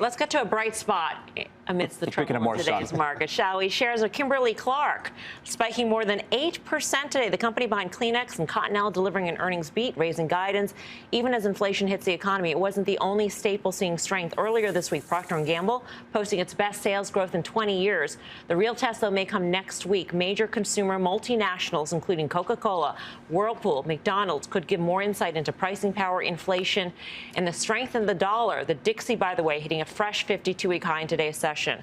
Let's get to a bright spot amidst the trouble of today's market, shall we? Shares of Kimberly-Clark spiking more than 8% today. The company behind Kleenex and Cottonelle delivering an earnings beat, raising guidance, even as inflation hits the economy. It wasn't the only staple seeing strength. Earlier this week, Procter & Gamble posting its best sales growth in 20 years. The real test, though, may come next week. Major consumer multinationals, including Coca-Cola, Whirlpool, McDonald's, could give more insight into pricing power, inflation, and the strength in the dollar. The Dixie, by the way, hitting a fresh 52-week high in today's session.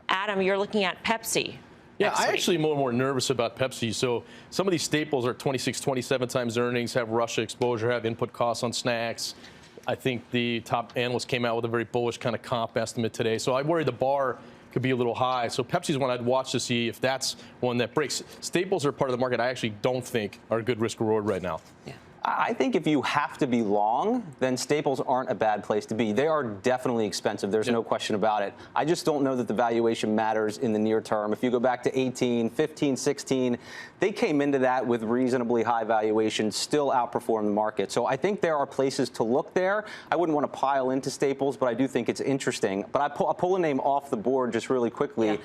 Adam, you're looking at Pepsi. Yeah, I actually am more nervous about Pepsi. So some of these staples are 26, 27 times earnings, have Russia exposure, have input costs on snacks. I think the top analyst came out with a very bullish kind of comp estimate today. So I worry the bar could be a little high. So Pepsi's one I'd watch to see if that's one that breaks. Staples are part of the market I actually don't think are a good risk reward right now. Yeah. I think if you have to be long, then staples aren't a bad place to be. They are definitely expensive. There's no question about it. I just don't know that the valuation matters in the near term. If you go back to 18, 15, 16, they came into that with reasonably high valuations, still outperformed the market. So I think there are places to look there. I wouldn't want to pile into staples, but I do think it's interesting. But I'll pull a name off the board just really quickly.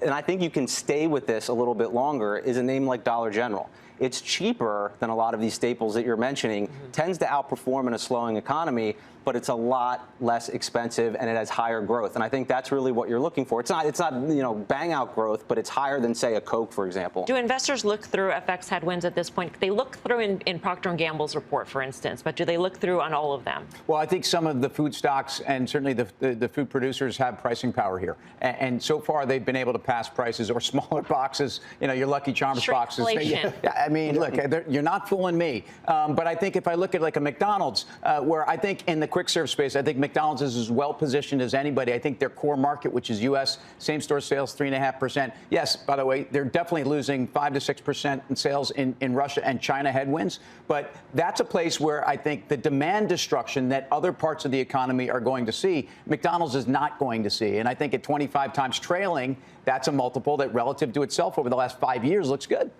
And I think you can stay with this a little bit longer, is a name like Dollar General. It's cheaper than a lot of these staples that you're mentioning, tends to outperform in a slowing economy, but it's a lot less expensive and it has higher growth. And I think that's really what you're looking for. It's not bang out growth, but it's higher than, say, a Coke, for example. Do investors look through FX headwinds at this point? They look through in Procter & Gamble's report, for instance, but do they look through on all of them? Well, I think some of the food stocks and certainly the food producers have pricing power here. And so far, they've been able to pass prices or smaller boxes, your Lucky Charms boxes. I mean, look, you're not fooling me. But I think if I look at like a McDonald's, where I think in the quick serve space, I think McDonald's is as well positioned as anybody. I think their core market, which is U.S. same-store sales, 3.5%. Yes, by the way, they're definitely losing 5 to 6% in sales in Russia and China headwinds. But that's a place where I think the demand destruction that other parts of the economy are going to see, McDonald's is not going to see. And I think at 25 times trailing, that's a multiple that relative to itself over the last 5 years looks good.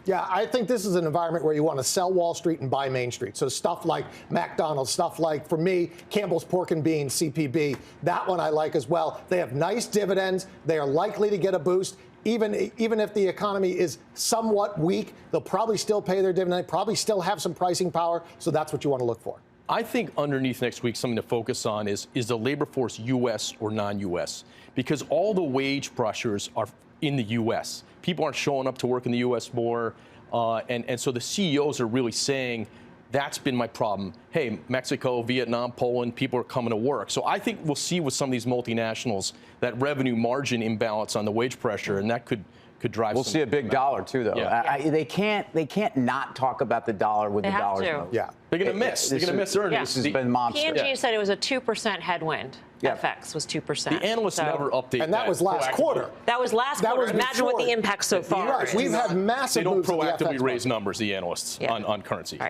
Yeah, I think this is an environment where you want to sell Wall Street and buy Main Street. So stuff like McDonald's, stuff like, for me, Campbell's Pork and Beans, CPB, that one I like as well. They have nice dividends. They are likely to get a boost. Even if the economy is somewhat weak, they'll probably still pay their dividend, probably still have some pricing power. So that's what you want to look for. I think underneath next week, something to focus on is the labor force U.S. or non-U.S. Because all the wage pressures are in the U.S. People aren't showing up to work in the U.S. more. And so the CEOs are really saying, that's been my problem. Hey, Mexico, Vietnam, Poland, people are coming to work. So I think we'll see with some of these multinationals that revenue margin imbalance on the wage pressure, and that could drive. We'll see a big dollar too, though. Yeah. They can't not talk about the dollar with the dollars. Yeah, they're going to miss. They're going to miss earnings. This has been monster. P&G said it was a 2% headwind. FX was 2%. The analysts never update. And that was last quarter. That was last quarter. Imagine what the impact so far is. We've had massive. They don't proactively raise numbers, the analysts, on currency.